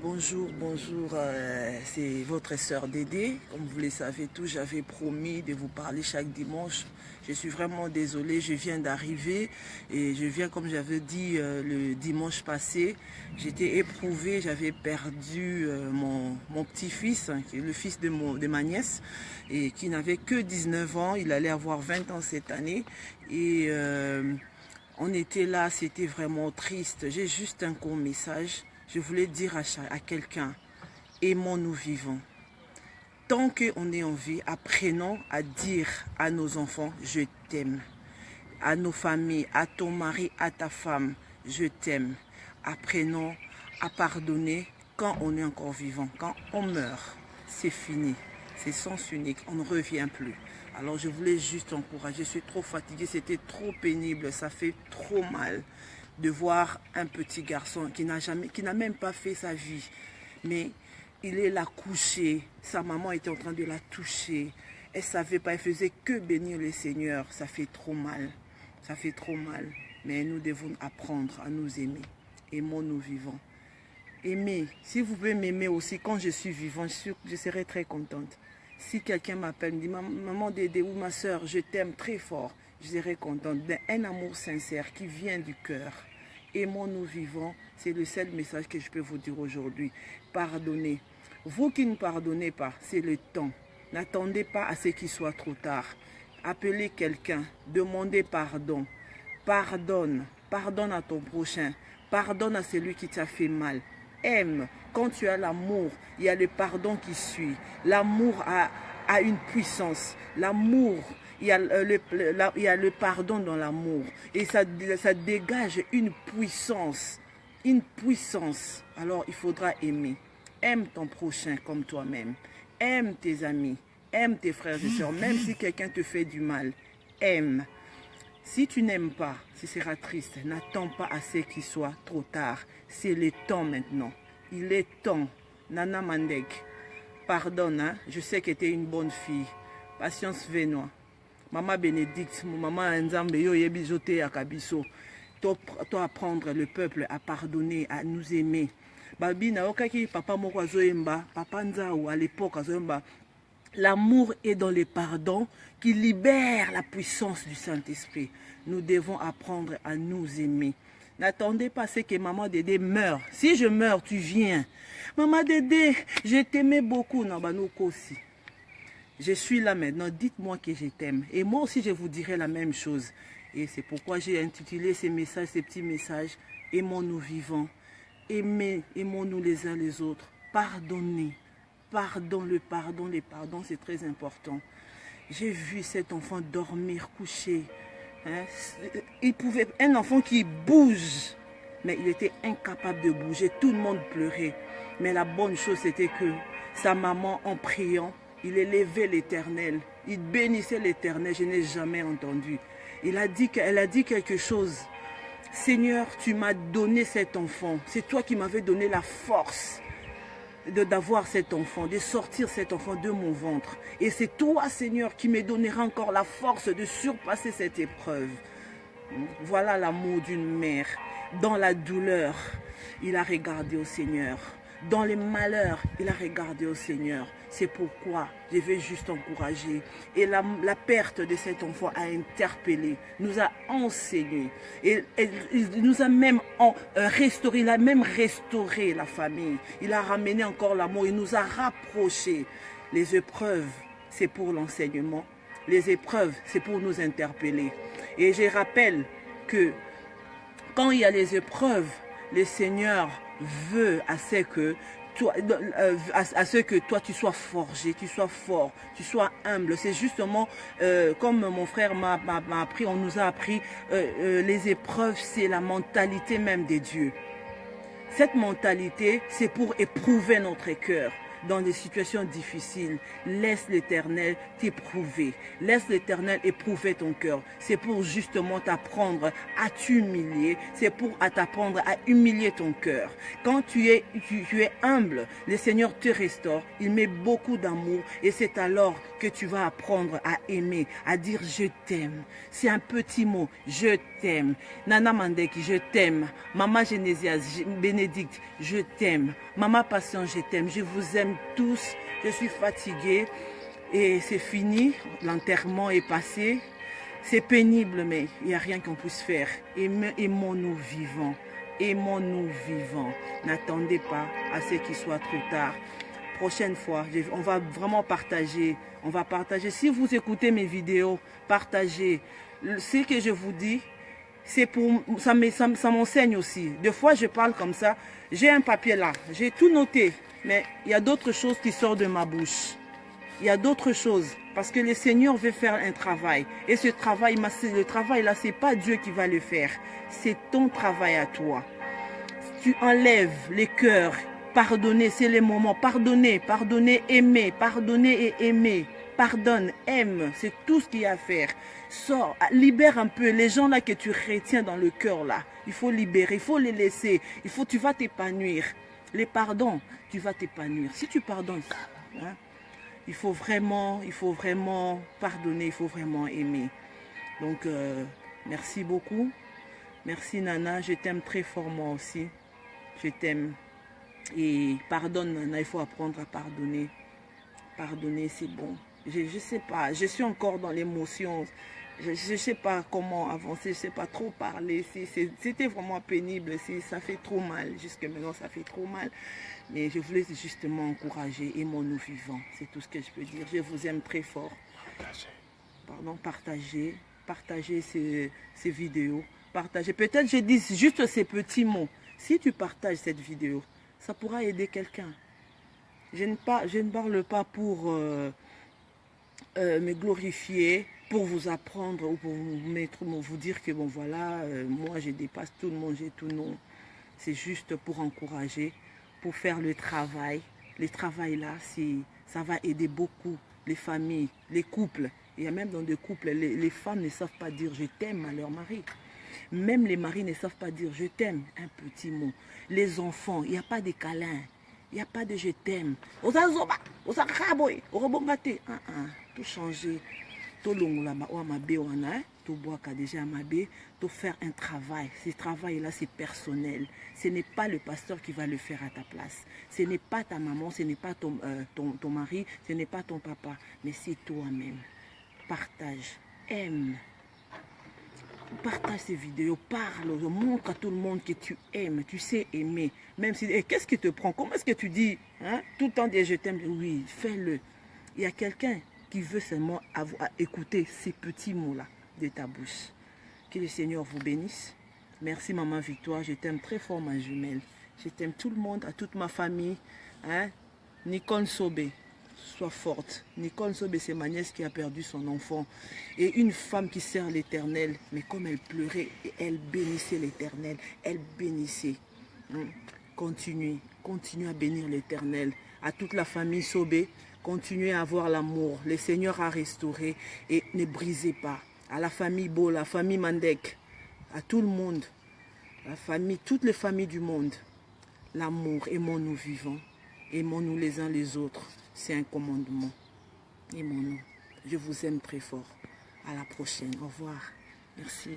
Bonjour, c'est votre sœur Dédé. Comme vous le savez tous, j'avais promis de vous parler chaque dimanche. Je suis vraiment désolée, je viens d'arriver et je viens, comme j'avais dit le dimanche passé, j'étais éprouvée, j'avais perdu mon petit-fils, qui est le fils de ma nièce, et qui n'avait que 19 ans, il allait avoir 20 ans cette année. Et on était là, c'était vraiment triste. J'ai juste un court message. Je voulais dire à quelqu'un, aimons-nous vivants. Tant qu'on est en vie, apprenons à dire à nos enfants, je t'aime. À nos familles, à ton mari, à ta femme, je t'aime. Apprenons à pardonner quand on est encore vivant. Quand on meurt, c'est fini. C'est sens unique, on ne revient plus. Alors je voulais juste encourager, je suis trop fatiguée, c'était trop pénible, ça fait trop mal de voir un petit garçon qui n'a même pas fait sa vie, mais il est là couché, sa maman était en train de la toucher, elle ne savait pas, elle faisait que bénir le Seigneur, ça fait trop mal, mais nous devons apprendre à nous aimer, aimons-nous vivants. Aimez, si vous pouvez m'aimer aussi quand je suis vivant, je serai très contente. Si quelqu'un m'appelle, me dit maman Dédé ou ma soeur, je t'aime très fort, je serai contente. Un amour sincère qui vient du cœur. Aimons-nous vivants, c'est le seul message que je peux vous dire aujourd'hui. Pardonnez. Vous qui ne pardonnez pas, c'est le temps. N'attendez pas à ce qu'il soit trop tard. Appelez quelqu'un, demandez pardon. Pardonne à ton prochain. Pardonne à celui qui t'a fait mal. Aime. Quand tu as l'amour, il y a le pardon qui suit. L'amour a une puissance. L'amour, il y a le pardon dans l'amour. Et ça dégage une puissance. Une puissance. Alors il faudra aimer. Aime ton prochain comme toi-même. Aime tes amis. Aime tes frères et sœurs. Même si quelqu'un te fait du mal. Aime. Si tu n'aimes pas, ce sera triste. N'attends pas à ce qu'il soit trop tard. C'est le temps maintenant. Il est temps. Nana Mandek, pardonne, hein? Je sais que tu es une bonne fille. Patience Vénois. Maman Bénédicte, maman Nzambe, yo yebi jote akabiso. Toi apprendre le peuple à pardonner, à nous aimer. Babi na okaki papa moko azoyemba, papa Nzao à l'époque azoyemba. L'amour est dans les pardons qui libèrent la puissance du Saint-Esprit. Nous devons apprendre à nous aimer. N'attendez pas à ce que maman Dédé meure. Si je meurs, tu viens. Maman Dédé, je t'aimais beaucoup. Nabanoko aussi. Je suis là maintenant. Dites-moi que je t'aime. Et moi aussi, je vous dirai la même chose. Et c'est pourquoi j'ai intitulé ces messages, ces petits messages. Aimons-nous vivants. Aimons-nous les uns les autres. Pardonnez. Le pardon, c'est très important. J'ai vu cet enfant dormir, couché. Hein? Un enfant qui bouge, mais il était incapable de bouger. Tout le monde pleurait. Mais la bonne chose, c'était que sa maman, en priant, il élevait l'Éternel. Il bénissait l'Éternel. Je n'ai jamais entendu. Elle a dit quelque chose. Seigneur, tu m'as donné cet enfant. C'est toi qui m'avais donné la force d'avoir cet enfant, de sortir cet enfant de mon ventre. Et c'est toi, Seigneur, qui me donnera encore la force de surpasser cette épreuve. Voilà l'amour d'une mère. Dans la douleur, il a regardé au Seigneur. Dans les malheurs, il a regardé au Seigneur. C'est pourquoi je vais juste encourager. Et la perte de cet enfant a interpellé, nous a enseigné. Et il nous a même restauré, il a même restauré la famille. Il a ramené encore l'amour, il nous a rapprochés. Les épreuves, c'est pour l'enseignement. Les épreuves, c'est pour nous interpeller. Et je rappelle que quand il y a les épreuves, le Seigneur veut à ce que toi tu sois forgé, tu sois fort, tu sois humble. C'est justement comme mon frère m'a appris, on nous a appris, les épreuves, c'est la mentalité même des dieux. Cette mentalité, c'est pour éprouver notre cœur. dans des situations difficiles, laisse l'Éternel t'éprouver. Laisse l'Éternel éprouver ton cœur. C'est pour justement t'apprendre à t'humilier. C'est pour t'apprendre à humilier ton cœur. Quand tu es humble, le Seigneur te restaure. Il met beaucoup d'amour et c'est alors que tu vas apprendre à aimer, à dire je t'aime. C'est un petit mot, je t'aime. Nana Mandeki, je t'aime. Maman Génésias, Bénédicte, je t'aime. Maman Passion, je t'aime. Je vous aime tous. Je suis fatiguée et c'est fini. L'enterrement est passé. C'est pénible, mais il n'y a rien qu'on puisse faire. Aimons-nous vivants. Aimons-nous vivants. N'attendez pas à ce qu'il soit trop tard. Prochaine fois, on va vraiment partager. On va partager. Si vous écoutez mes vidéos, partagez. Ce que je vous dis, c'est pour ça m'enseigne aussi. Des fois, je parle comme ça. J'ai un papier là. J'ai tout noté. Mais il y a d'autres choses qui sortent de ma bouche. Il y a d'autres choses. Parce que le Seigneur veut faire un travail. Et ce travail, le travail là, c'est pas Dieu qui va le faire. C'est ton travail à toi. Tu enlèves les cœurs. Pardonner, c'est les moments. Pardonner, pardonner, aimer. Pardonner et aimer. Pardonne, aime. C'est tout ce qu'il y a à faire. Sors, libère un peu les gens là que tu retiens dans le cœur là. Il faut libérer, il faut les laisser. Tu vas t'épanouir. Les pardons, tu vas t'épanouir. Si tu pardonnes, hein, il faut vraiment pardonner, il faut vraiment aimer. Donc, merci beaucoup. Merci Nana, je t'aime très fort moi aussi. Je t'aime. Et pardonne Nana, il faut apprendre à pardonner. Pardonner, c'est bon. Je ne sais pas, je suis encore dans l'émotion. Je ne sais pas comment avancer, je ne sais pas trop parler. C'était vraiment pénible, ça fait trop mal. Jusque maintenant, ça fait trop mal. Mais je voulais justement encourager, aimons-nous vivants. C'est tout ce que je peux dire. Je vous aime très fort. Pardon, partagez ces vidéos. Partagez. Peut-être je dis juste ces petits mots. Si tu partages cette vidéo, ça pourra aider quelqu'un. Je ne parle pas pour me glorifier, pour vous apprendre ou pour vous dire que bon voilà, moi je dépasse tout le monde, j'ai tout, non. C'est juste pour encourager, pour faire le travail. Le travail là, ça va aider beaucoup les familles, les couples. Il y a même dans des couples, les femmes ne savent pas dire je t'aime à leur mari. Même les maris ne savent pas dire je t'aime, un petit mot. Les enfants, il n'y a pas de câlins. Il n'y a pas de je t'aime. Tout changer. Tout faire un travail. Ce travail-là, c'est personnel. Ce n'est pas le pasteur qui va le faire à ta place. Ce n'est pas ta maman, ce n'est pas ton mari, ce n'est pas ton papa, mais c'est toi-même. Partage, aime. Partage ces vidéos, parle, montre à tout le monde que tu aimes, tu sais aimer. Même si, qu'est-ce qui te prend? Comment est-ce que tu dis, hein, tout le temps dire je t'aime? Oui, fais-le. Il y a quelqu'un qui veut seulement écouter ces petits mots-là de ta bouche. Que le Seigneur vous bénisse. Merci Maman Victoire, je t'aime très fort ma jumelle. Je t'aime tout le monde, à toute ma famille. Hein? Nicole Sobé. Sois forte. Nicole Sobé, c'est ma nièce qui a perdu son enfant. Et une femme qui sert l'Éternel, mais comme elle pleurait, elle bénissait l'Éternel. Elle bénissait. Continuez à bénir l'Éternel. À toute la famille Sobé, continuez à avoir l'amour. Le Seigneur a restauré et ne brisez pas. À la famille Beau, la famille Mandek, à tout le monde, la famille, toutes les familles du monde. L'amour, aimons-nous vivants. Aimons-nous les uns les autres. C'est un commandement. Aimons-nous. Je vous aime très fort. À la prochaine. Au revoir. Merci.